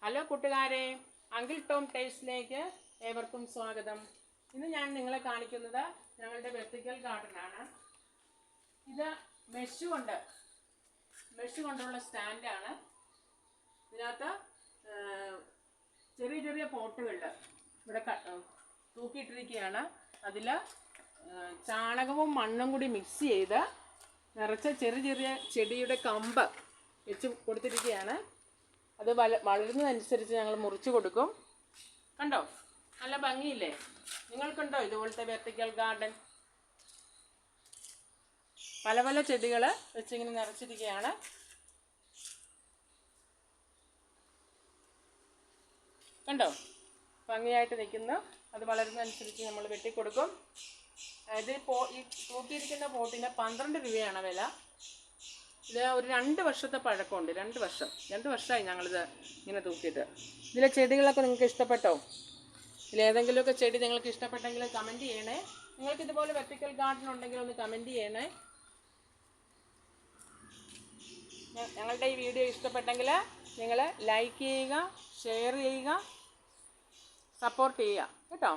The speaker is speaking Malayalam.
ഹലോ കൂട്ടുകാരെ, അങ്കിൾ ടോം ടേസ്റ്റിലേക്ക് ഏവർക്കും സ്വാഗതം. ഇന്ന് ഞാൻ നിങ്ങളെ കാണിക്കുന്നത് ഞങ്ങളുടെ വെർട്ടിക്കൽ ഗാർഡനാണ്. ഇത് മെഷ് കൊണ്ടുള്ള സ്റ്റാൻഡാണ്. ഇതിനകത്ത് ചെറിയ ചെറിയ പോട്ടുകളിൽ ഇവിടെ തൂക്കിയിട്ടിരിക്കുകയാണ്. അതിൽ ചാണകവും മണ്ണും കൂടി മിക്സ് ചെയ്ത് നിറച്ച ചെറിയ ചെറിയ ചെടിയുടെ കമ്പ് വെച്ച് കൊടുത്തിരിക്കുകയാണ്. അത് വളരുന്നതനുസരിച്ച് ഞങ്ങൾ മുറിച്ച് കൊടുക്കും. കണ്ടോ, നല്ല ഭംഗിയില്ലേ? നിങ്ങൾക്കുണ്ടോ ഇതുപോലത്തെ വെർട്ടിക്കൽ ഗാർഡൻ? പല പല ചെടികൾ വെച്ചിങ്ങനെ നിറച്ചിരിക്കുകയാണ്. കണ്ടോ, ഭംഗിയായിട്ട് നിൽക്കുന്നു. അത് വളരുന്നതനുസരിച്ച് നമ്മൾ വെട്ടിക്കൊടുക്കും. ഇത് ഈ തൂക്കിയിരിക്കുന്ന പോട്ടിന് 12 രൂപയാണ് വില. ഇത് ഒരു 2 വർഷത്തെ പഴക്കമുണ്ട്. 2 വർഷമായി ഞങ്ങളിത് ഇങ്ങനെ തൂക്കിയിട്ട്. ഇതിലെ ചെടികളൊക്കെ നിങ്ങൾക്ക് ഇഷ്ടപ്പെട്ടോ? ഇതിലേതെങ്കിലുമൊക്കെ ചെടി നിങ്ങൾക്ക് ഇഷ്ടപ്പെട്ടെങ്കിൽ കമൻറ്റ് ചെയ്യണേ. നിങ്ങൾക്ക് ഇതുപോലെ വെർട്ടിക്കൽ ഗാർഡൻ ഉണ്ടെങ്കിൽ ഒന്ന് കമൻറ്റ് ചെയ്യണേ. ഞങ്ങളുടെ ഈ വീഡിയോ ഇഷ്ടപ്പെട്ടെങ്കിൽ നിങ്ങൾ ലൈക്ക് ചെയ്യുക, ഷെയർ ചെയ്യുക, സപ്പോർട്ട് ചെയ്യുക കേട്ടോ.